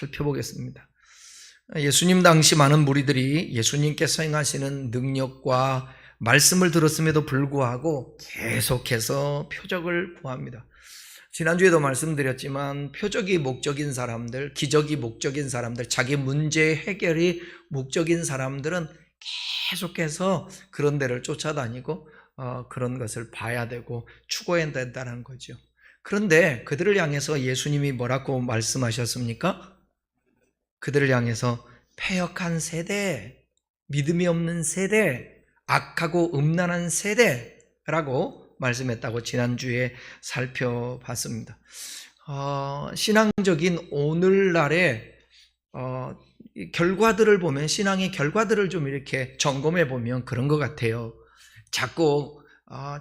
살펴보겠습니다. 예수님 당시 많은 무리들이 예수님께서 행하시는 능력과 말씀을 들었음에도 불구하고 계속해서 표적을 구합니다. 지난주에도 말씀드렸지만 표적이 목적인 사람들, 기적이 목적인 사람들, 자기 문제 해결이 목적인 사람들은 계속해서 그런 데를 쫓아다니고 그런 것을 봐야 되고 추구해야 된다는 거죠. 그런데 그들을 향해서 예수님이 뭐라고 말씀하셨습니까? 그들을 향해서 패역한 세대, 믿음이 없는 세대, 악하고 음란한 세대라고 말씀했다고 지난주에 살펴봤습니다. 신앙적인 오늘날의 결과들을 보면, 신앙의 결과들을 좀 이렇게 점검해 보면 그런 것 같아요. 자꾸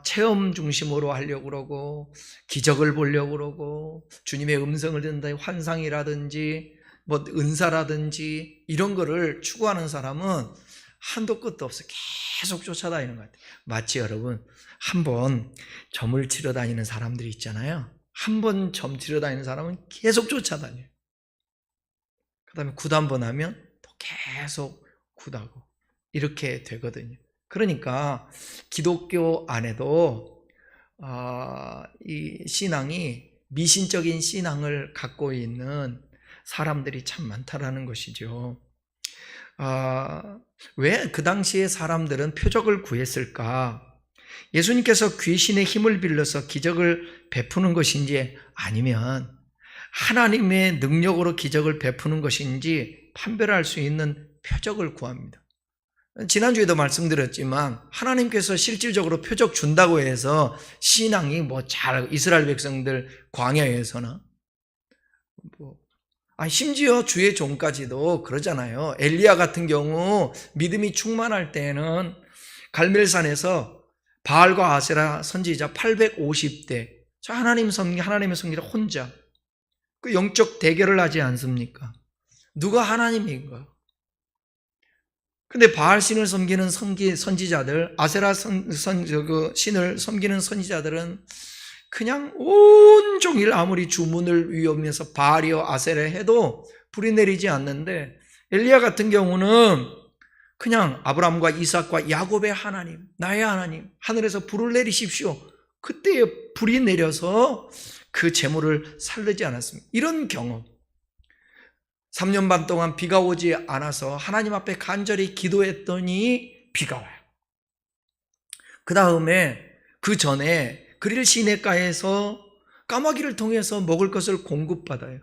체험 중심으로 하려고 그러고, 기적을 보려고 그러고, 주님의 음성을 듣는다, 환상이라든지 뭐 은사라든지 이런 거를 추구하는 사람은 한도 끝도 없어 계속 쫓아다니는 것 같아요. 마치 여러분 한번 점을 치러 다니는 사람들이 있잖아요. 한번 점 치러 다니는 사람은 계속 쫓아다녀요. 그 다음에 굿 한 번 하면 또 계속 굿하고 이렇게 되거든요. 그러니까 기독교 안에도 이 신앙이 미신적인 신앙을 갖고 있는 사람들이 참 많다라는 것이죠. 왜 그 당시에 사람들은 표적을 구했을까? 예수님께서 귀신의 힘을 빌려서 기적을 베푸는 것인지 아니면 하나님의 능력으로 기적을 베푸는 것인지 판별할 수 있는 표적을 구합니다. 지난주에도 말씀드렸지만 하나님께서 실질적으로 표적 준다고 해서 신앙이 이스라엘 백성들 광야에서나 심지어 주의 종까지도 그러잖아요. 엘리야 같은 경우 믿음이 충만할 때에는 갈멜산에서 바알과 아세라 선지자 850대 하나님의 섬기자 혼자 그 영적 대결을 하지 않습니까? 누가 하나님인가? 근데 바알 신을 섬기는 선지자들, 아세라 신을 섬기는 선지자들은 그냥 온종일 아무리 주문을 위하면서 바알이여 아세라 해도 불이 내리지 않는데, 엘리야 같은 경우는 그냥 아브라함과 이삭과 야곱의 하나님, 나의 하나님, 하늘에서 불을 내리십시오. 그때 불이 내려서 그 재물을 살르지 않았습니다. 이런 경험. 3년 반 동안 비가 오지 않아서 하나님 앞에 간절히 기도했더니 비가 와요. 그 전에 그릴 시내가에서 까마귀를 통해서 먹을 것을 공급받아요.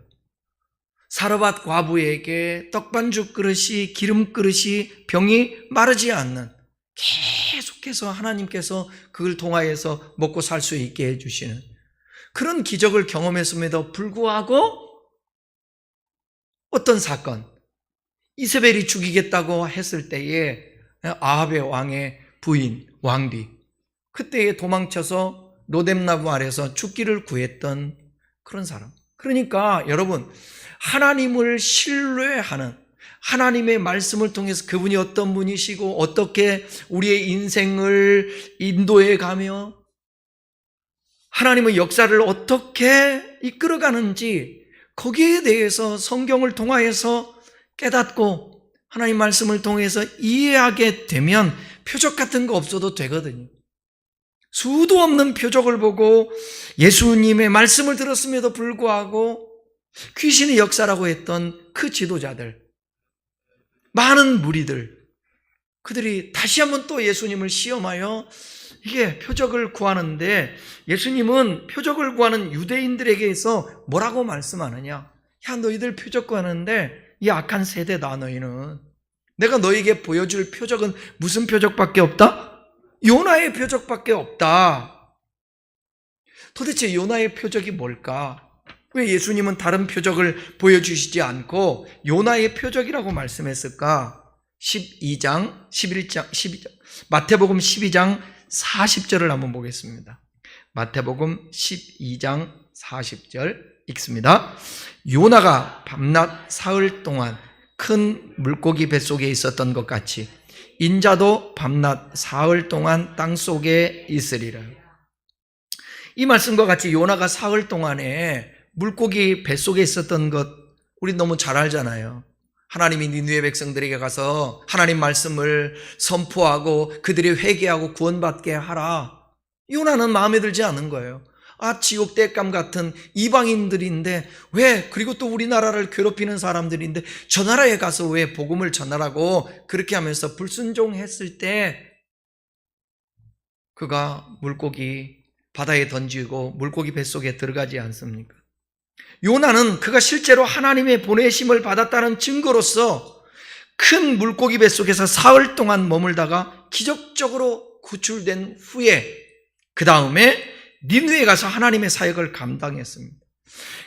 사르밧 과부에게 떡반죽 그릇이, 기름 그릇이, 병이 마르지 않는, 계속해서 하나님께서 그걸 통하여서 먹고 살 수 있게 해주시는 그런 기적을 경험했음에도 불구하고 어떤 사건, 이세벨이 죽이겠다고 했을 때에 아합의 왕의 부인, 왕비, 그때에 도망쳐서 로뎀나무 아래서 죽기를 구했던 그런 사람. 그러니까 여러분, 하나님을 신뢰하는, 하나님의 말씀을 통해서 그분이 어떤 분이시고 어떻게 우리의 인생을 인도해 가며 하나님의 역사를 어떻게 이끌어가는지 거기에 대해서 성경을 통하여서 깨닫고 하나님 말씀을 통해서 이해하게 되면 표적 같은 거 없어도 되거든요. 수도 없는 표적을 보고 예수님의 말씀을 들었음에도 불구하고 귀신의 역사라고 했던 그 지도자들, 많은 무리들, 그들이 다시 한번 또 예수님을 시험하여 이게 표적을 구하는데, 예수님은 표적을 구하는 유대인들에게서 뭐라고 말씀하느냐? 야, 너희들 표적 구하는데 이 악한 세대다. 너희는 내가 너희에게 보여줄 표적은 무슨 표적밖에 없다? 요나의 표적밖에 없다. 도대체 요나의 표적이 뭘까? 왜 예수님은 다른 표적을 보여주시지 않고 요나의 표적이라고 말씀했을까? 11장, 마태복음 12장 40절을 한번 보겠습니다. 마태복음 12장 40절 읽습니다. 요나가 밤낮 사흘 동안 큰 물고기 뱃속에 있었던 것 같이 인자도 밤낮 사흘 동안 땅속에 있으리라. 이 말씀과 같이 요나가 사흘 동안에 물고기 뱃속에 있었던 것 우리 너무 잘 알잖아요. 하나님이 니느웨 백성들에게 가서 하나님 말씀을 선포하고 그들이 회개하고 구원받게 하라. 요나는 마음에 들지 않은 거예요. 지옥 땔감 같은 이방인들인데 왜, 그리고 또 우리나라를 괴롭히는 사람들인데 저 나라에 가서 왜 복음을 전하라고, 그렇게 하면서 불순종했을 때 그가 물고기 바다에 던지고 물고기 뱃속에 들어가지 않습니까? 요나는 그가 실제로 하나님의 보내심을 받았다는 증거로서 큰 물고기 뱃속에서 사흘 동안 머물다가 기적적으로 구출된 후에 그 다음에 니느웨에 가서 하나님의 사역을 감당했습니다.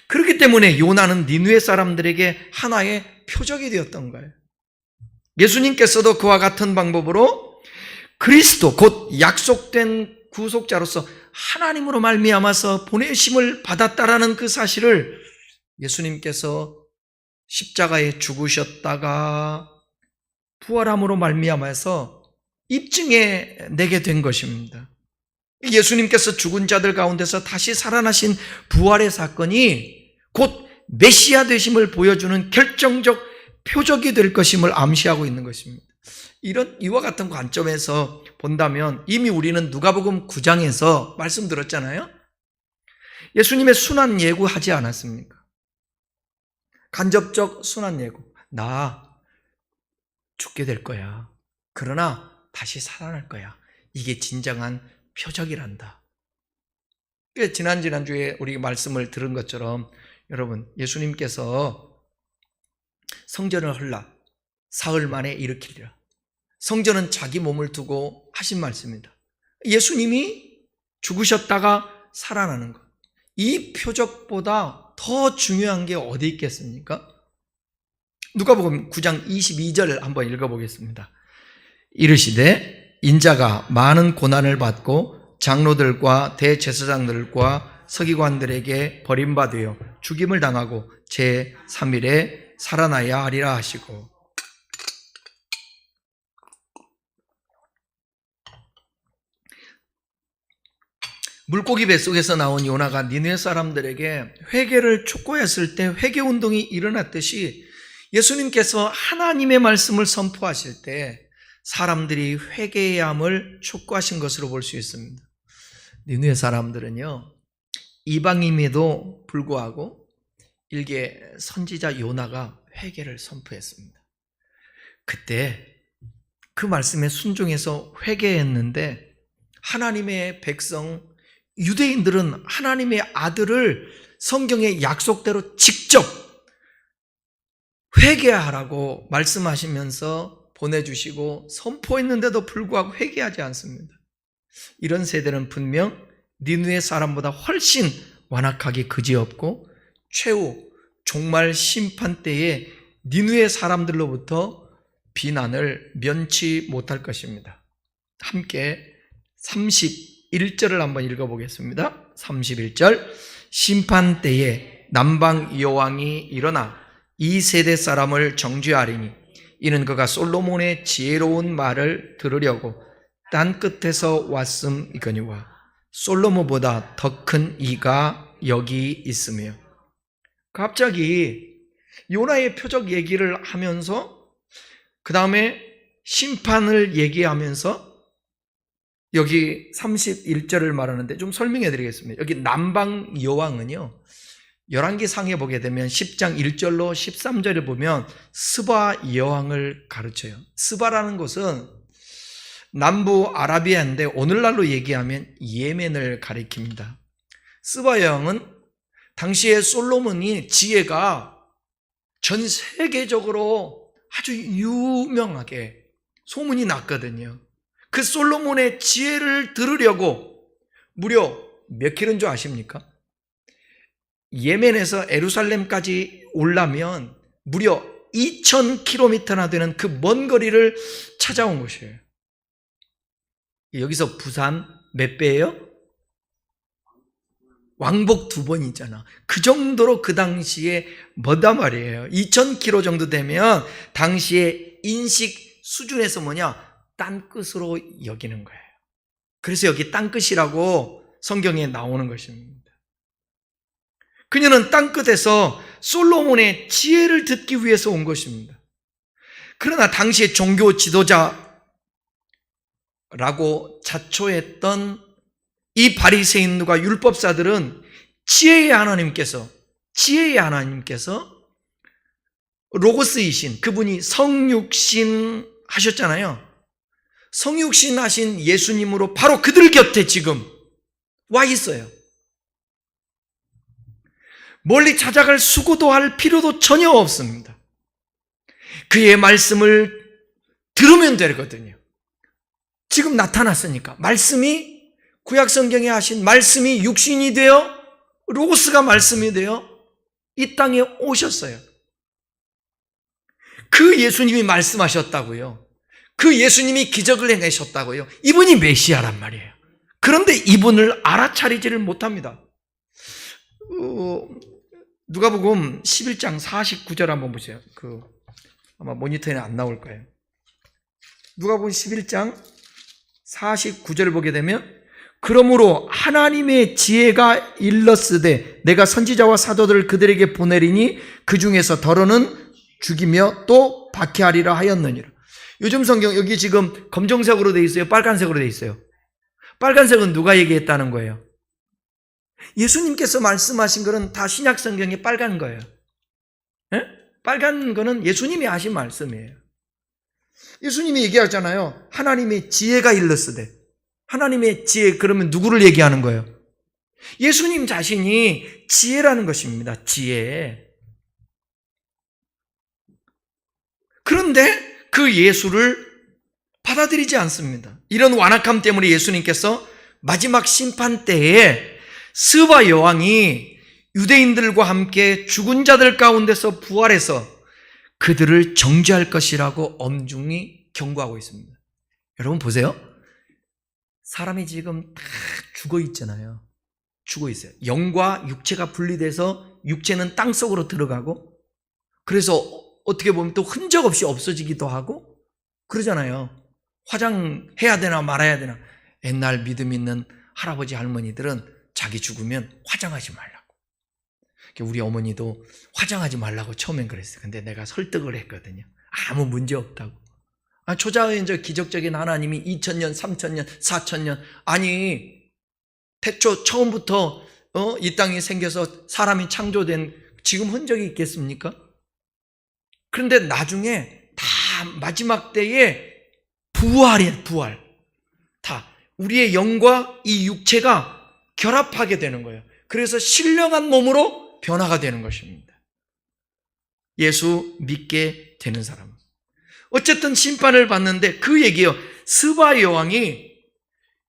그렇기 때문에 요나는 니느웨 사람들에게 하나의 표적이 되었던 거예요. 예수님께서도 그와 같은 방법으로 그리스도 곧 약속된 구속자로서 하나님으로 말미암아서 보내심을 받았다라는 그 사실을 예수님께서 십자가에 죽으셨다가 부활함으로 말미암아서 입증해 내게 된 것입니다. 예수님께서 죽은 자들 가운데서 다시 살아나신 부활의 사건이 곧 메시아 되심을 보여주는 결정적 표적이 될 것임을 암시하고 있는 것입니다. 이와 같은 관점에서 본다면 이미 우리는 누가복음 9장에서 말씀 들었잖아요. 예수님의 순환 예고하지 않았습니까? 간접적 순환 예고. 나 죽게 될 거야. 그러나 다시 살아날 거야. 이게 진정한 표적이란다. 지난주에 우리 말씀을 들은 것처럼 여러분, 예수님께서 성전을 헐라 사흘 만에 일으키리라. 성전은 자기 몸을 두고 하신 말씀입니다. 예수님이 죽으셨다가 살아나는 것. 이 표적보다 더 중요한 게 어디 있겠습니까? 누가복음 9장 22절 한번 읽어보겠습니다. 이르시되 인자가 많은 고난을 받고 장로들과 대제사장들과 서기관들에게 버림받으여 죽임을 당하고 제3일에 살아나야 하리라 하시고, 물고기 뱃속에서 나온 요나가 니느웨 사람들에게 회개를 촉구했을 때 회개운동이 일어났듯이 예수님께서 하나님의 말씀을 선포하실 때 사람들이 회개해야 함을 촉구하신 것으로 볼 수 있습니다. 니느웨 사람들은요, 이방인임에도 불구하고 일개 선지자 요나가 회개를 선포했습니다. 그때 그 말씀에 순종해서 회개했는데 하나님의 백성 유대인들은 하나님의 아들을 성경의 약속대로 직접 회개하라고 말씀하시면서 보내주시고 선포했는데도 불구하고 회개하지 않습니다. 이런 세대는 분명 니느웨 사람보다 훨씬 완악하기 그지없고 최후 종말 심판 때에 니느웨 사람들로부터 비난을 면치 못할 것입니다. 함께 31절을 한번 읽어보겠습니다. 31절. 심판 때에 남방 여왕이 일어나 이 세대 사람을 정죄하리니 이는 그가 솔로몬의 지혜로운 말을 들으려고 땅 끝에서 왔음이거니와 솔로몬보다 더 큰 이가 여기 있으며. 갑자기 요나의 표적 얘기를 하면서 그 다음에 심판을 얘기하면서 여기 31절을 말하는데 좀 설명해 드리겠습니다. 여기 남방 여왕은요, 열왕기상에 보게 되면 10장 1절로 13절을 보면 스바 여왕을 가르쳐요. 스바라는 곳은 남부 아라비아인데 오늘날로 얘기하면 예멘을 가리킵니다. 스바 여왕은 당시에 솔로몬이 지혜가 전 세계적으로 아주 유명하게 소문이 났거든요. 그 솔로몬의 지혜를 들으려고 무려 몇 킬로인 줄 아십니까? 예멘에서 예루살렘까지 오려면 무려 2,000km나 되는 그 먼 거리를 찾아온 것이에요. 여기서 부산 몇 배예요? 왕복 2번 있잖아. 그 정도로 그 당시에 뭐단 말이에요. 2,000km 정도 되면 당시에 인식 수준에서 뭐냐? 땅끝으로 여기는 거예요. 그래서 여기 땅끝이라고 성경에 나오는 것입니다. 그녀는 땅끝에서 솔로몬의 지혜를 듣기 위해서 온 것입니다. 그러나 당시의 종교 지도자라고 자초했던 이 바리새인과 율법사들은 지혜의 하나님께서 로고스이신 그분이 성육신 하셨잖아요. 성육신 하신 예수님으로 바로 그들 곁에 지금 와 있어요. 멀리 찾아갈 수고도 할 필요도 전혀 없습니다. 그의 말씀을 들으면 되거든요. 지금 나타났으니까 말씀이 구약 성경에 하신 말씀이 육신이 되어 로고스가 말씀이 되어 이 땅에 오셨어요. 그 예수님이 말씀하셨다고요. 그 예수님이 기적을 행하셨다고요. 이분이 메시아란 말이에요. 그런데 이분을 알아차리지를 못합니다. 누가복음 11장 49절 한번 보세요. 아마 모니터에 안 나올 거예요. 누가복음 11장 49절을 보게 되면 그러므로 하나님의 지혜가 일렀으되 내가 선지자와 사도들을 그들에게 보내리니 그 중에서 더러는 죽이며 또 박해하리라 하였느니라. 요즘 성경 여기 지금 검정색으로 돼 있어요? 빨간색으로 돼 있어요? 빨간색은 누가 얘기했다는 거예요? 예수님께서 말씀하신 거는 다 신약 성경이 빨간 거예요. 예? 빨간 거는 예수님이 하신 말씀이에요. 예수님이 얘기하잖아요. 하나님의 지혜가 일렀으되. 하나님의 지혜, 그러면 누구를 얘기하는 거예요? 예수님 자신이 지혜라는 것입니다. 지혜. 그런데 그 예수를 받아들이지 않습니다. 이런 완악함 때문에 예수님께서 마지막 심판 때에 스바 여왕이 유대인들과 함께 죽은 자들 가운데서 부활해서 그들을 정죄할 것이라고 엄중히 경고하고 있습니다. 여러분 보세요. 사람이 지금 다 죽어 있잖아요. 죽어 있어요. 영과 육체가 분리돼서 육체는 땅속으로 들어가고, 그래서 어떻게 보면 또 흔적 없이 없어지기도 하고 그러잖아요. 화장해야 되나 말아야 되나. 옛날 믿음 있는 할아버지 할머니들은 자기 죽으면 화장하지 말라고. 우리 어머니도 화장하지 말라고 처음엔 그랬어요. 근데 내가 설득을 했거든요. 아무 문제 없다고. 초자연적 기적적인 하나님이 2000년, 3000년, 4000년, 아니 태초 처음부터 이 땅이 생겨서 사람이 창조된 지금 흔적이 있겠습니까? 그런데 나중에 다 마지막 때에 부활이에요. 부활. 다 우리의 영과 이 육체가 결합하게 되는 거예요. 그래서 신령한 몸으로 변화가 되는 것입니다. 예수 믿게 되는 사람은. 어쨌든 심판을 받는데 그 얘기예요. 스바 여왕이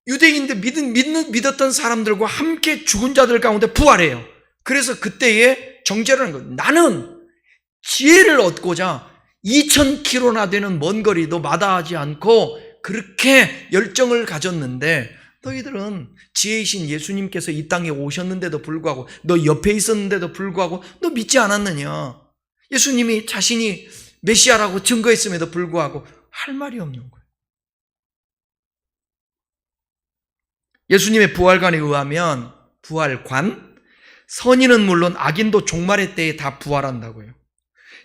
유대인들 믿었던 사람들과 함께 죽은 자들 가운데 부활해요. 그래서 그때에 정죄를 하는 거예요. 나는 지혜를 얻고자 2000km나 되는 먼 거리도 마다하지 않고 그렇게 열정을 가졌는데, 너희들은 지혜이신 예수님께서 이 땅에 오셨는데도 불구하고, 너 옆에 있었는데도 불구하고 너 믿지 않았느냐. 예수님이 자신이 메시아라고 증거했음에도 불구하고 할 말이 없는 거예요. 예수님의 부활관에 의하면 부활관, 선인은 물론 악인도 종말의 때에 다 부활한다고요.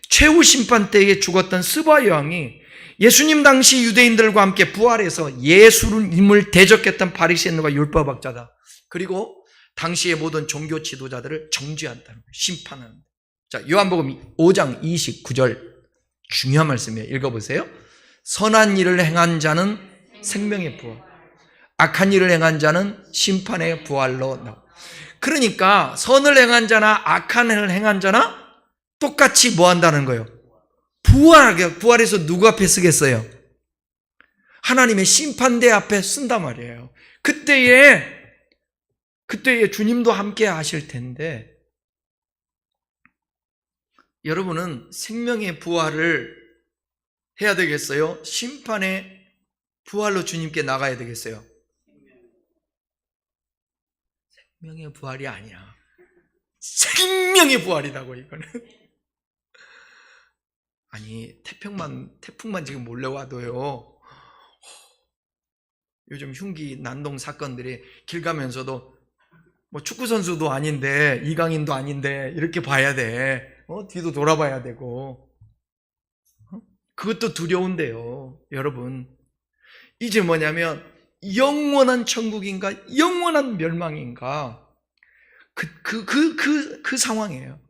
최후 심판 때에 죽었던 스바 여왕이 예수님 당시 유대인들과 함께 부활해서 예수님을 대적했던 바리새인과 율법학자다. 그리고 당시의 모든 종교 지도자들을 정죄한다는 거예요. 심판하는 거예요. 자, 요한복음 5장 29절 중요한 말씀이에요. 읽어보세요. 선한 일을 행한 자는 생명의 부활, 악한 일을 행한 자는 심판의 부활로 나와. 그러니까 선을 행한 자나 악한 일을 행한 자나 똑같이 뭐 한다는 거예요? 부활해서 누구 앞에 쓰겠어요? 하나님의 심판대 앞에 쓴단 말이에요. 그때에 주님도 함께 하실 텐데, 여러분은 생명의 부활을 해야 되겠어요? 심판의 부활로 주님께 나가야 되겠어요? 생명의 부활이 아니야. 생명의 부활이라고, 이거는. 아니, 태풍만 지금 몰려와도요, 요즘 흉기 난동 사건들이 길 가면서도 뭐 축구 선수도 아닌데 이강인도 아닌데 이렇게 봐야 돼. 뒤도 돌아봐야 되고. 그것도 두려운데요, 여러분. 이제 뭐냐면 영원한 천국인가 영원한 멸망인가 그 상황이에요.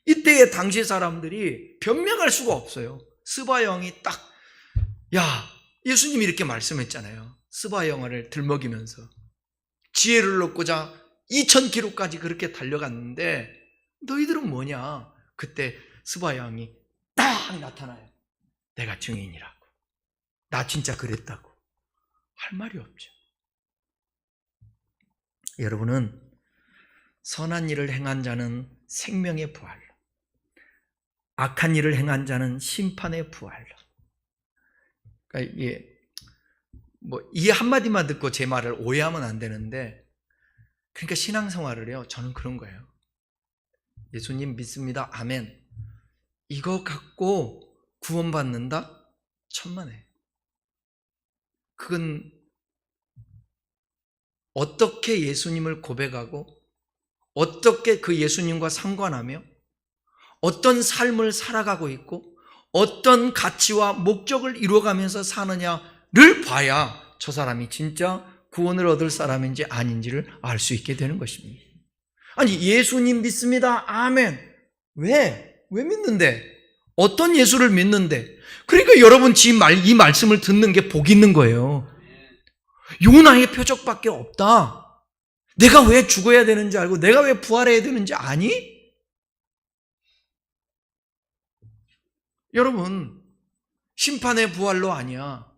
이때에 당시 사람들이 변명할 수가 없어요. 스바 영이 딱, 야, 예수님이 이렇게 말씀했잖아요. 스바 영화를 들먹이면서 지혜를 얻고자 2000km까지 그렇게 달려갔는데 너희들은 뭐냐? 그때 스바 양이 딱 나타나요. 내가 증인이라고. 나 진짜 그랬다고. 할 말이 없죠. 여러분은 선한 일을 행한 자는 생명의 부활로, 악한 일을 행한 자는 심판의 부활로. 그러니까 이게 이 한마디만 듣고 제 말을 오해하면 안 되는데, 그러니까 신앙생활을 해요. 저는 그런 거예요. 예수님 믿습니다. 아멘. 이거 갖고 구원받는다? 천만에. 그건 어떻게 예수님을 고백하고 어떻게 그 예수님과 상관하며 어떤 삶을 살아가고 있고 어떤 가치와 목적을 이루어가면서 사느냐를 봐야 저 사람이 진짜 구원을 얻을 사람인지 아닌지를 알 수 있게 되는 것입니다. 아니, 예수님 믿습니다. 아멘. 왜 믿는데? 어떤 예수를 믿는데? 그러니까 여러분 이 말씀을 듣는 게 복 있는 거예요. 요나의 표적밖에 없다. 내가 왜 죽어야 되는지 알고 내가 왜 부활해야 되는지 아니? 여러분, 심판의 부활로 아니야.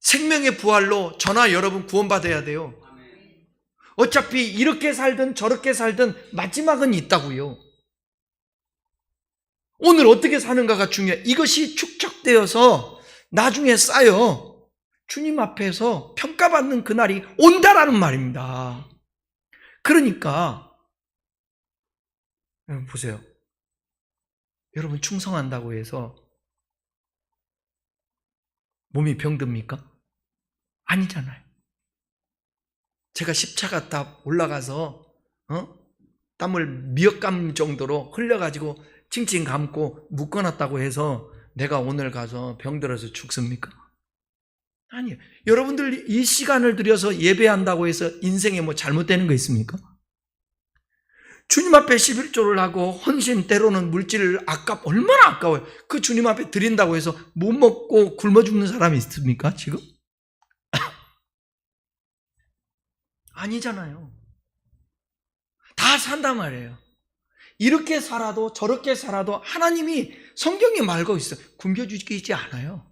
생명의 부활로 저나 여러분 구원받아야 돼요. 어차피 이렇게 살든 저렇게 살든 마지막은 있다고요. 오늘 어떻게 사는가가 중요해. 이것이 축적되어서 나중에 쌓여 주님 앞에서 평가받는 그날이 온다라는 말입니다. 그러니까 여러분 보세요. 여러분 충성한다고 해서 몸이 병듭니까? 아니잖아요. 제가 십자가 탑 올라가서 땀을 미역감 정도로 흘려가지고 칭칭 감고 묶어놨다고 해서 내가 오늘 가서 병들어서 죽습니까? 아니에요. 여러분들 이 시간을 들여서 예배한다고 해서 인생에 뭐 잘못되는 거 있습니까? 주님 앞에 11조를 하고 헌신, 때로는 물질을 얼마나 아까워요. 그 주님 앞에 드린다고 해서 못 먹고 굶어 죽는 사람이 있습니까 지금? 아니잖아요. 다 산단 말이에요. 이렇게 살아도 저렇게 살아도 하나님이 성경에 말고 있어요. 굶겨주지 않아요.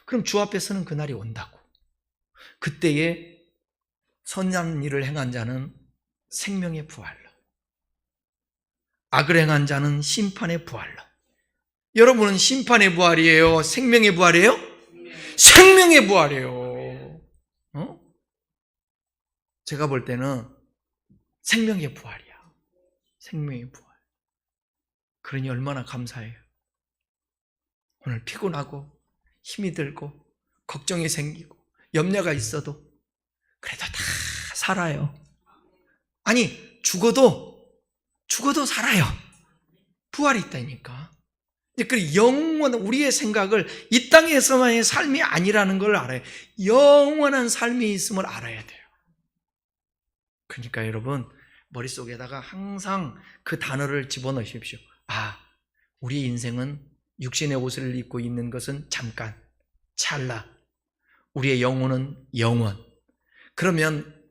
그럼 주 앞에 서는 그날이 온다고. 그때에 선한 일을 행한 자는 생명의 부활로, 악을 행한 자는 심판의 부활로. 여러분은 심판의 부활이에요? 생명의 부활이에요? 생명의 부활이에요. 제가 볼 때는 생명의 부활이야. 생명의 부활. 그러니 얼마나 감사해요. 오늘 피곤하고 힘이 들고 걱정이 생기고 염려가 있어도 그래도 다 살아요. 아니, 죽어도 살아요. 부활이 있다니까. 그 영원한 우리의 생각을 이 땅에서만의 삶이 아니라는 걸 알아요. 영원한 삶이 있음을 알아야 돼요. 그러니까 여러분 머릿속에다가 항상 그 단어를 집어넣으십시오. 우리 인생은 육신의 옷을 입고 있는 것은 잠깐, 찰나. 우리의 영혼은 영원. 그러면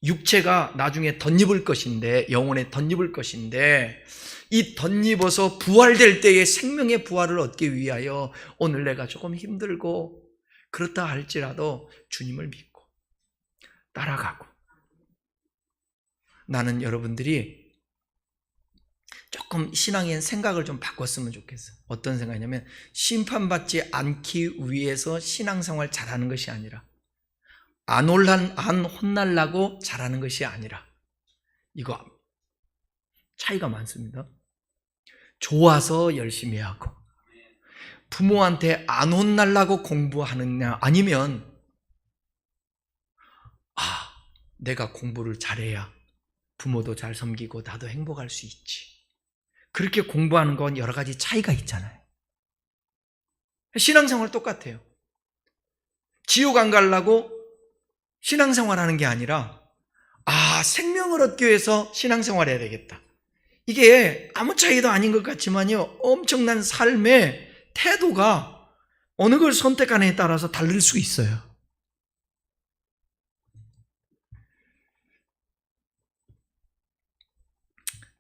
육체가 나중에 덧입을 것인데, 영혼에 덧입을 것인데, 이 덧입어서 부활될 때의 생명의 부활을 얻기 위하여 오늘 내가 조금 힘들고 그렇다 할지라도 주님을 믿고 따라가고. 나는 여러분들이 조금 신앙의 생각을 좀 바꿨으면 좋겠어요. 어떤 생각이냐면 심판받지 않기 위해서 신앙생활 잘하는 것이 아니라 안 혼날라고 잘하는 것이 아니라, 이거 차이가 많습니다. 좋아서 열심히 하고 부모한테 안 혼날라고 공부하느냐, 아니면 내가 공부를 잘해야 부모도 잘 섬기고 나도 행복할 수 있지. 그렇게 공부하는 건 여러 가지 차이가 있잖아요. 신앙생활 똑같아요. 지옥 안 가려고 신앙생활 하는 게 아니라 생명을 얻기 위해서 신앙생활 해야 되겠다. 이게 아무 차이도 아닌 것 같지만요, 엄청난 삶의 태도가 어느 걸 선택하느냐에 따라서 다를 수 있어요.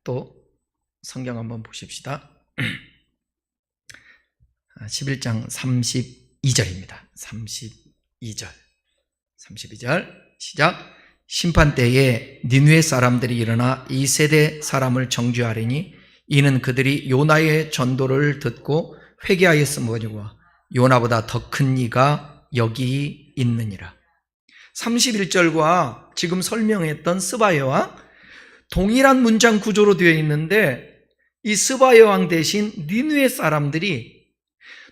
또 성경 한번 보십시다. 11장 32절입니다. 32절 시작. 심판 때에 니느웨 사람들이 일어나 이 세대 사람을 정죄하리니 이는 그들이 요나의 전도를 듣고 회개하였음이니와 요나보다 더 큰 이가 여기 있느니라. 31절과 지금 설명했던 스바 여왕 동일한 문장 구조로 되어 있는데, 이 스바 여왕 대신 니느웨 사람들이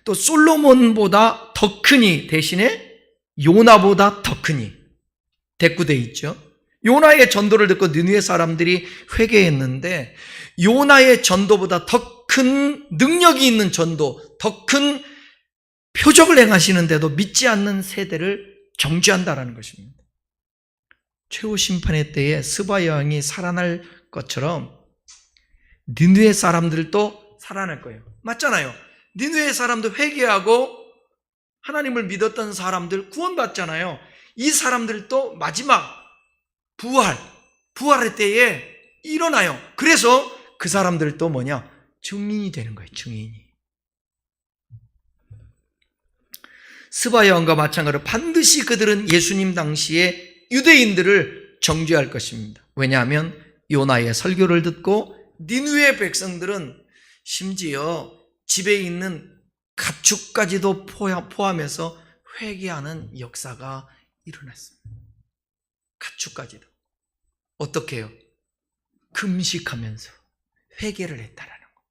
또 솔로몬보다 더 크니 대신에 요나보다 더 크니 대꾸되어 있죠. 요나의 전도를 듣고 니느웨 사람들이 회개했는데, 요나의 전도보다 더 큰 능력이 있는 전도, 더 큰 표적을 행하시는데도 믿지 않는 세대를 정죄한다라는 것입니다. 최후 심판의 때에 스바 여왕이 살아날 것처럼 니느웨 사람들도 살아날 거예요. 맞잖아요. 니느웨 사람도 회개하고 하나님을 믿었던 사람들 구원받잖아요. 이 사람들도 마지막 부활의 때에 일어나요. 그래서 그 사람들도 증인이 되는 거예요. 증인이. 스바 여왕과 마찬가지로 반드시 그들은 예수님 당시에 유대인들을 정죄할 것입니다. 왜냐하면 요나의 설교를 듣고 니느웨 백성들은 심지어 집에 있는 가축까지도 포함해서 회개하는 역사가 일어났습니다. 가축까지도. 어떻게 해요? 금식하면서 회개를 했다라는 거.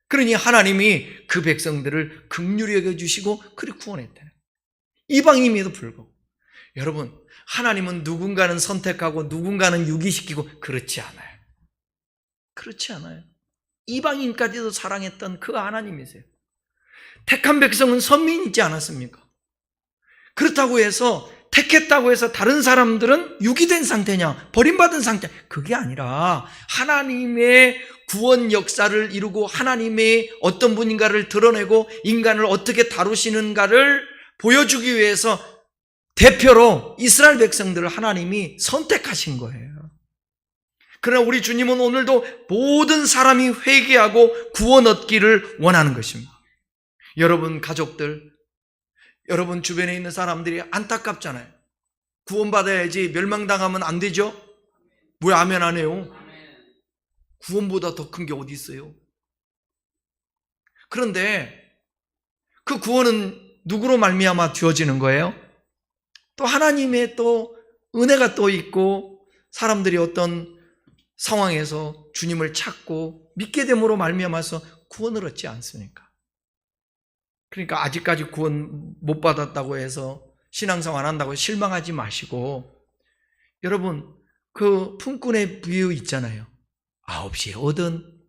그러니 하나님이 그 백성들을 긍휼히 여겨주시고 그리 구원했다는 거예요. 이방인임에도 불구하고. 여러분, 하나님은 누군가는 선택하고 누군가는 유기시키고 그렇지 않아요. 그렇지 않아요. 이방인까지도 사랑했던 그 하나님이세요. 택한 백성은 선민이지 않았습니까? 그렇다고 해서 택했다고 해서 다른 사람들은 유기된 상태냐, 버림받은 상태, 그게 아니라 하나님의 구원 역사를 이루고 하나님의 어떤 분인가를 드러내고 인간을 어떻게 다루시는가를 보여주기 위해서 대표로 이스라엘 백성들을 하나님이 선택하신 거예요. 그러나 우리 주님은 오늘도 모든 사람이 회개하고 구원 얻기를 원하는 것입니다. 여러분 가족들, 여러분 주변에 있는 사람들이 안타깝잖아요. 구원받아야지 멸망당하면 안 되죠? 왜 아멘 안 해요? 구원보다 더 큰 게 어디 있어요? 그런데 그 구원은 누구로 말미암아 주어지는 거예요? 또 하나님의 또 은혜가 또 있고 사람들이 어떤 상황에서 주님을 찾고 믿게 됨으로 말미암아서 구원을 얻지 않습니까? 그러니까 아직까지 구원 못 받았다고 해서 신앙생활 안 한다고 실망하지 마시고, 여러분 그 품꾼의 비유 있잖아요. 9시에 오든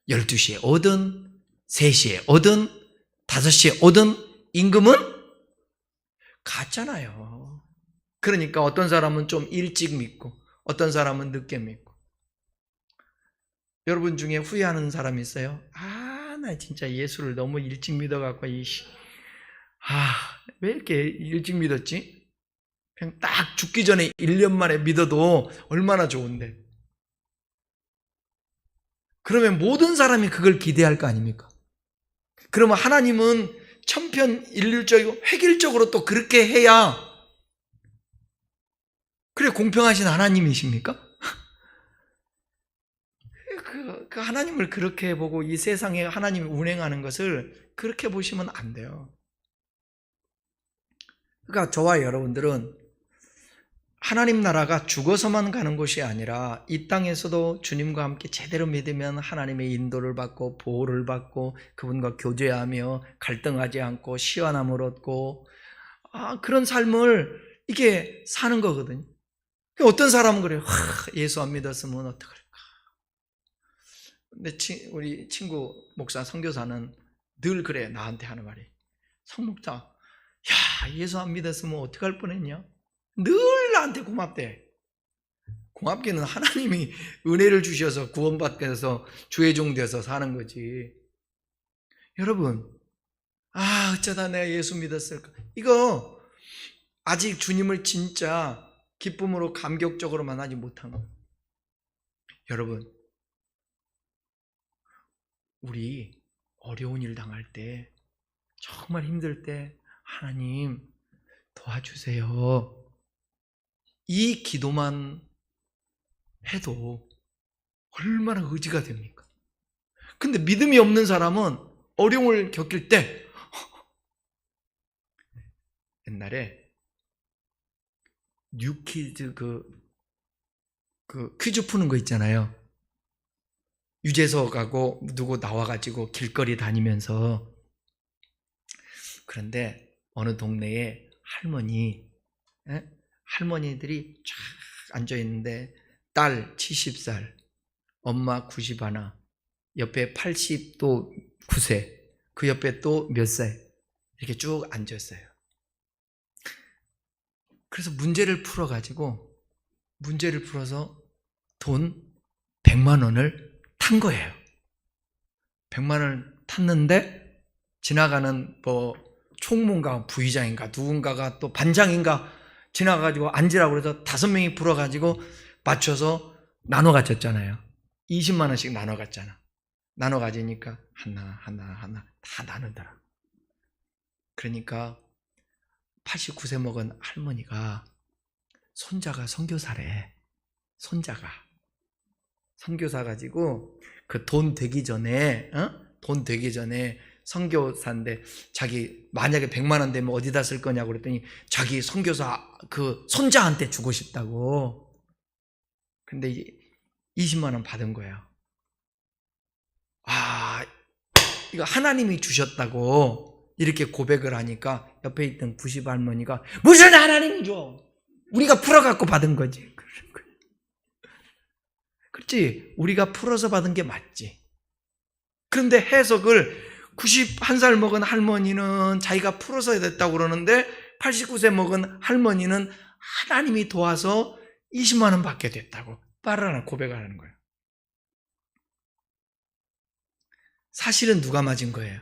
12시에 오든 3시에 오든 5시에 오든 임금은 같잖아요. 그러니까 어떤 사람은 좀 일찍 믿고 어떤 사람은 늦게 믿고. 여러분 중에 후회하는 사람이 있어요? 나 진짜 예수를 너무 일찍 믿어갖고 왜 이렇게 일찍 믿었지? 그냥 딱 죽기 전에 1년 만에 믿어도 얼마나 좋은데. 그러면 모든 사람이 그걸 기대할 거 아닙니까? 그러면 하나님은 천편일률적이고 획일적으로 또 그렇게 해야 그래 공평하신 하나님이십니까? 그 하나님을 그렇게 보고 이 세상에 하나님이 운행하는 것을 그렇게 보시면 안 돼요. 그러니까 저와 여러분들은 하나님 나라가 죽어서만 가는 곳이 아니라 이 땅에서도 주님과 함께 제대로 믿으면 하나님의 인도를 받고 보호를 받고 그분과 교제하며 갈등하지 않고 시원함을 얻고 그런 삶을 이게 사는 거거든요. 어떤 사람은 그래요. 예수 안 믿었으면 어떡할까. 근데 우리 친구 목사 선교사는 늘 그래 나한테 하는 말이, 성목사, 야 예수 안 믿었으면 어떡할 뻔했냐. 늘 나한테 고맙대. 고맙기는 하나님이 은혜를 주셔서 구원받게 해서 주의 종 되어서 사는 거지. 여러분, 어쩌다 내가 예수 믿었을까. 이거 아직 주님을 진짜 기쁨으로 감격적으로 만나지 못한 거예요. 여러분, 우리 어려운 일 당할 때, 정말 힘들 때 하나님 도와주세요, 이 기도만 해도 얼마나 의지가 됩니까? 근데 믿음이 없는 사람은 어려움을 겪을 때, 옛날에 뉴키즈 그 퀴즈 푸는 거 있잖아요. 유재석하고 누구 나와가지고 길거리 다니면서, 그런데 어느 동네에 할머니들이 쫙 앉아있는데, 딸 70살, 엄마 91, 옆에 80또 9세, 그 옆에 또 몇 살, 이렇게 쭉 앉았어요. 그래서 문제를 풀어서 돈 100만 원을 탄 거예요. 100만 원을 탔는데, 지나가는 총무인가 부의장인가 누군가가 또 반장인가 지나가가지고 앉으라고 해서 5명이 불어가지고 맞춰서 나눠 가졌잖아요. 20만 원씩 나눠 갔잖아. 나눠 가지니까 하나 다 나누더라. 그러니까 89세 먹은 할머니가, 손자가 선교사래. 손자가 선교사 가지고 그 돈 되기 전에 선교사인데, 자기 만약에 100만 원 되면 어디다 쓸 거냐고 그랬더니 자기 선교사 그 손자한테 주고 싶다고. 근데 20만 원 받은 거예요. 이거 하나님이 주셨다고 이렇게 고백을 하니까 옆에 있던 90 할머니가, 무슨 하나님이 줘? 우리가 풀어갖고 받은 거지. 그렇지, 우리가 풀어서 받은 게 맞지. 그런데 해석을 91살 먹은 할머니는 자기가 풀어서 됐다고 그러는데, 89세 먹은 할머니는 하나님이 도와서 20만 원 받게 됐다고 빨아라 고백을 하는 거예요. 사실은 누가 맞은 거예요?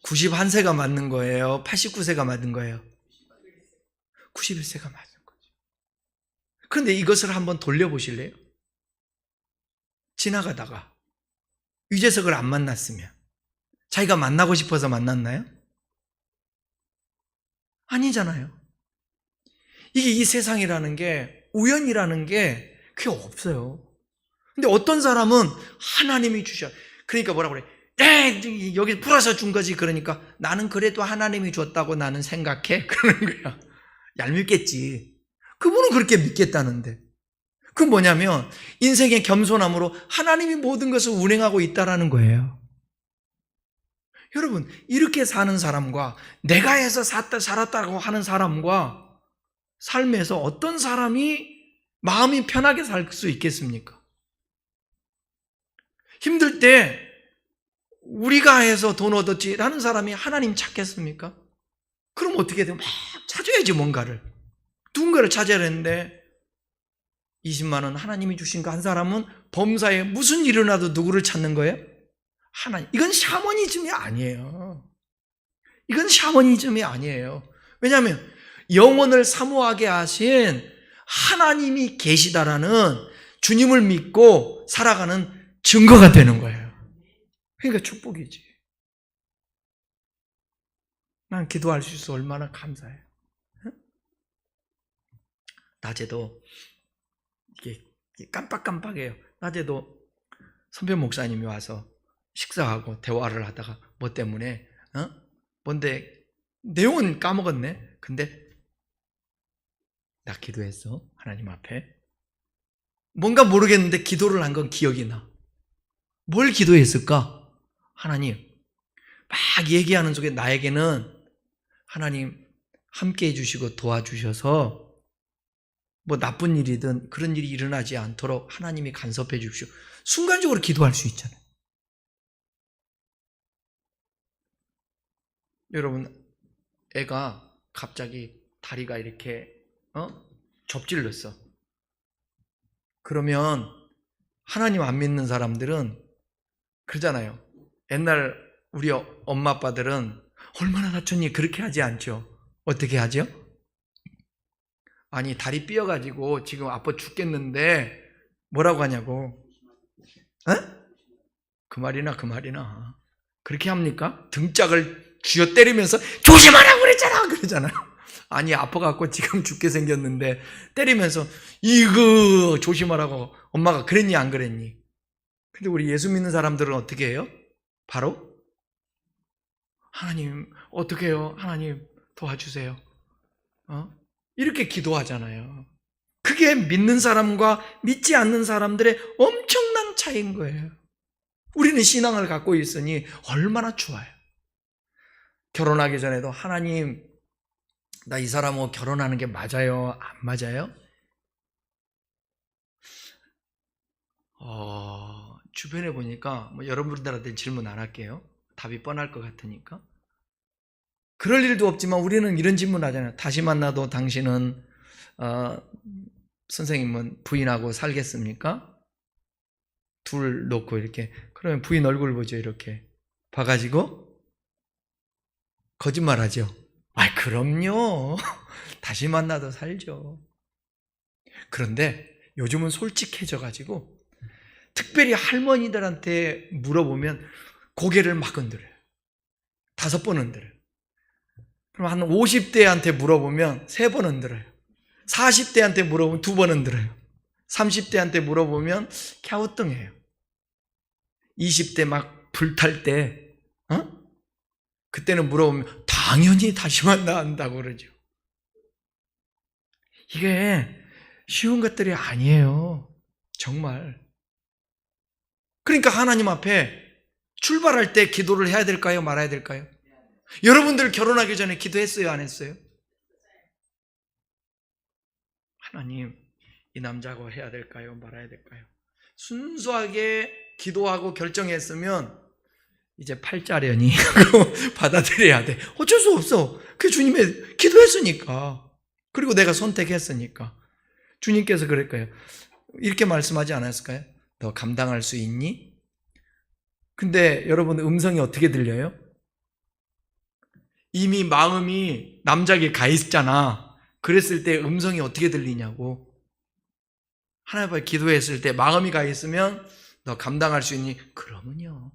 91세가 맞는 거예요? 89세가 맞은 거예요? 91세가 맞은 거죠. 그런데 이것을 한번 돌려보실래요? 지나가다가 유재석을 안 만났으면 자기가 만나고 싶어서 만났나요? 아니잖아요. 이게 이 세상이라는 게, 우연이라는 게 그게 없어요. 근데 어떤 사람은 하나님이 주셔. 그러니까 뭐라고 그래? 여기 풀어서 준 거지. 그러니까 나는 그래도 하나님이 줬다고 나는 생각해. 그러는 거야. 얄밉겠지. 그분은 그렇게 믿겠다는데. 그건 뭐냐면 인생의 겸손함으로 하나님이 모든 것을 운행하고 있다라는 거예요. 여러분, 이렇게 사는 사람과 내가 해서 살았다고 하는 사람과 삶에서 어떤 사람이 마음이 편하게 살 수 있겠습니까? 힘들 때 우리가 해서 돈 얻었지라는 사람이 하나님 찾겠습니까? 그럼 어떻게 돼요? 막 찾아야지, 누군가를 찾아야 되는데, 20만 원 하나님이 주신 거 한 사람은 범사에 무슨 일이 일어나도 누구를 찾는 거예요? 하나님. 이건 샤머니즘이 아니에요. 왜냐하면 영혼을 사모하게 하신 하나님이 계시다라는 주님을 믿고 살아가는 증거가 되는 거예요. 그러니까 축복이지. 난 기도할 수 있어 얼마나 감사해요. 낮에도 이게 깜빡깜빡해요. 낮에도 선배 목사님이 와서 식사하고 대화를 하다가 뭐 때문에 뭔데 내용은 까먹었네. 근데 나 기도했어, 하나님 앞에. 뭔가 모르겠는데 기도를 한 건 기억이 나. 뭘 기도했을까? 하나님. 막 얘기하는 속에 나에게는 하나님, 함께 해주시고 도와주셔서 뭐 나쁜 일이든 그런 일이 일어나지 않도록 하나님이 간섭해 주십시오. 순간적으로 기도할 수 있잖아요. 여러분, 애가 갑자기 다리가 이렇게 접질렀어. 그러면 하나님 안 믿는 사람들은 그러잖아요. 옛날 우리 엄마 아빠들은 얼마나 다쳤니? 그렇게 하지 않죠. 어떻게 하죠? 아니, 다리 삐어가지고 지금 아파 죽겠는데 뭐라고 하냐고. 그 말이나. 그렇게 합니까? 등짝을 쥐어 때리면서 조심하라고 그러잖아요. 아니, 아파갖고 지금 죽게 생겼는데 때리면서 이거 조심하라고 엄마가 그랬니 안 그랬니? 근데 우리 예수 믿는 사람들은 어떻게 해요? 바로 하나님 어떻게 해요? 하나님 도와주세요. 이렇게 기도하잖아요. 그게 믿는 사람과 믿지 않는 사람들의 엄청난 차이인 거예요. 우리는 신앙을 갖고 있으니 얼마나 좋아요. 결혼하기 전에도 하나님, 나 이 사람하고 결혼하는 게 맞아요? 안 맞아요? 주변에 보니까 여러분들한테 질문 안 할게요. 답이 뻔할 것 같으니까. 그럴 일도 없지만 우리는 이런 질문 하잖아요. 다시 만나도 당신은 선생님은 부인하고 살겠습니까? 둘 놓고 이렇게. 그러면 부인 얼굴 보죠. 이렇게 봐가지고 거짓말하죠. 그럼요. 다시 만나도 살죠. 그런데 요즘은 솔직해져가지고 특별히 할머니들한테 물어보면 고개를 막 흔들어요. 5번 흔들어요. 그럼 한 50대한테 물어보면 3번 흔들어요. 40대한테 물어보면 2번 흔들어요. 30대한테 물어보면 갸우뚱해요. 20대 막 불탈 때 그때는 물어보면 당연히 다시 만나 한다고 그러죠. 이게 쉬운 것들이 아니에요. 정말. 그러니까 하나님 앞에 출발할 때 기도를 해야 될까요? 말아야 될까요? 여러분들 결혼하기 전에 기도했어요? 안 했어요? 하나님, 이 남자하고 해야 될까요? 말아야 될까요? 순수하게 기도하고 결정했으면 이제 팔자련이 받아들여야 돼. 어쩔 수 없어. 그게 주님의 기도했으니까. 그리고 내가 선택했으니까. 주님께서 그럴 거예요. 이렇게 말씀하지 않았을까요? 너 감당할 수 있니? 근데 여러분 음성이 어떻게 들려요? 이미 마음이 남자에게 가 있잖아. 그랬을 때 음성이 어떻게 들리냐고. 하나님 앞에 기도했을 때 마음이 가 있으면 너 감당할 수 있니? 그러면요.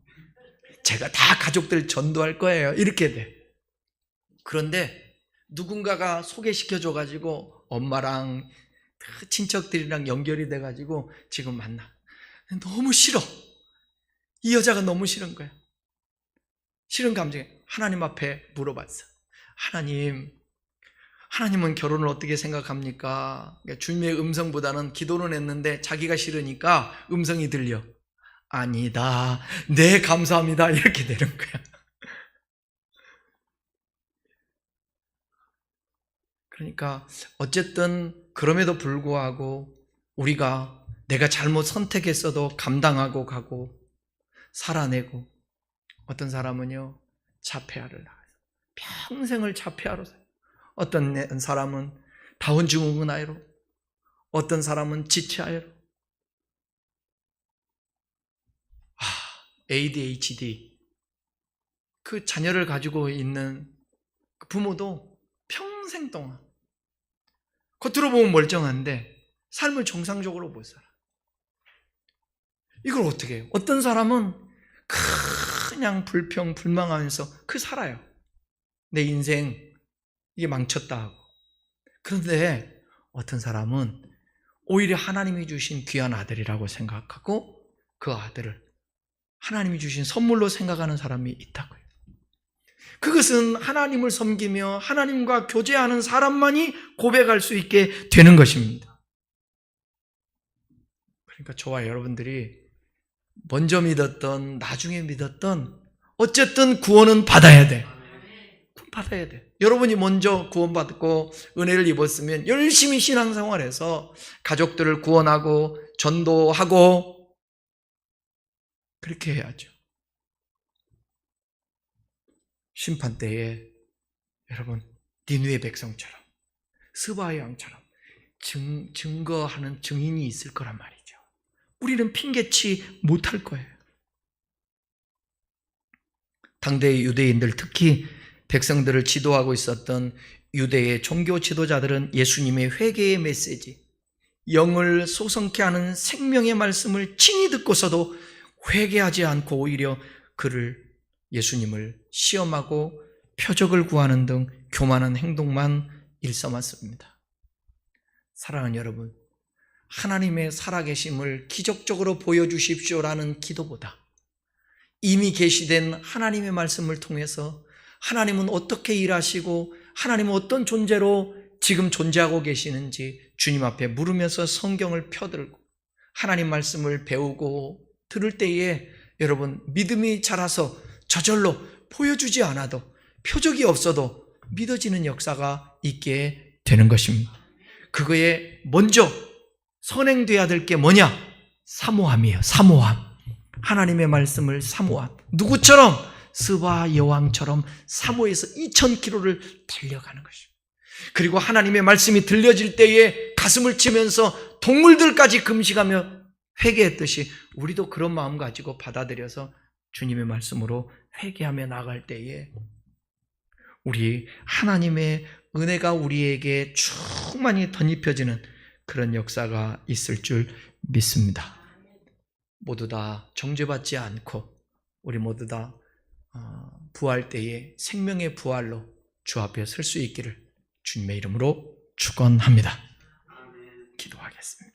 제가 다 가족들 전도할 거예요. 이렇게 돼. 그런데 누군가가 소개시켜줘가지고 엄마랑 친척들이랑 연결이 돼가지고 지금 만나. 너무 싫어. 이 여자가 너무 싫은 거야. 싫은 감정에 하나님 앞에 물어봤어. 하나님은 결혼을 어떻게 생각합니까? 주님의 음성보다는 기도는 했는데 자기가 싫으니까 음성이 들려. 아니다. 네, 감사합니다. 이렇게 되는 거야. 그러니까 어쨌든 그럼에도 불구하고 우리가 내가 잘못 선택했어도 감당하고 가고 살아내고, 어떤 사람은요 자폐아를 낳아서 평생을 자폐아로 살아요. 어떤 사람은 다운 증후군 아이로, 어떤 사람은 지체아이로, ADHD, 그 자녀를 가지고 있는 부모도 평생 동안 겉으로 보면 멀쩡한데 삶을 정상적으로 못 살아. 이걸 어떻게 해요? 어떤 사람은 그냥 불평불망하면서 살아요. 내 인생 이게 망쳤다 하고. 그런데 어떤 사람은 오히려 하나님이 주신 귀한 아들이라고 생각하고 그 아들을 하나님이 주신 선물로 생각하는 사람이 있다고요. 그것은 하나님을 섬기며 하나님과 교제하는 사람만이 고백할 수 있게 되는 것입니다. 그러니까 저와 여러분들이 먼저 믿었던 나중에 믿었던 어쨌든 구원은 받아야 돼. 받아야 돼. 여러분이 먼저 구원받고 은혜를 입었으면 열심히 신앙생활해서 가족들을 구원하고 전도하고 그렇게 해야죠. 심판 때에 여러분 니느웨 백성처럼 스바의 왕처럼 증거하는 증인이 있을 거란 말이죠. 우리는 핑계치 못할 거예요. 당대의 유대인들, 특히 백성들을 지도하고 있었던 유대의 종교 지도자들은 예수님의 회개의 메시지, 영을 소성케 하는 생명의 말씀을 친히 듣고서도 회개하지 않고 오히려 예수님을 시험하고 표적을 구하는 등 교만한 행동만 일삼았습니다. 사랑하는 여러분, 하나님의 살아계심을 기적적으로 보여주십시오라는 기도보다 이미 계시된 하나님의 말씀을 통해서 하나님은 어떻게 일하시고 하나님은 어떤 존재로 지금 존재하고 계시는지 주님 앞에 물으면서 성경을 펴들고 하나님 말씀을 배우고 들을 때에 여러분 믿음이 자라서 저절로 보여주지 않아도 표적이 없어도 믿어지는 역사가 있게 되는 것입니다. 그거에 먼저 선행돼야 될 게 뭐냐? 사모함이에요. 사모함. 하나님의 말씀을 사모함. 누구처럼? 스바 여왕처럼 사모해서 2000km를 달려가는 것입니다. 그리고 하나님의 말씀이 들려질 때에 가슴을 치면서 동물들까지 금식하며 회개했듯이 우리도 그런 마음 가지고 받아들여서 주님의 말씀으로 회개하며 나갈 때에 우리 하나님의 은혜가 우리에게 충만히 덧입혀지는 그런 역사가 있을 줄 믿습니다. 모두 다 정죄받지 않고 우리 모두 다 부활 때에 생명의 부활로 주 앞에 설 수 있기를 주님의 이름으로 축원합니다. 기도하겠습니다.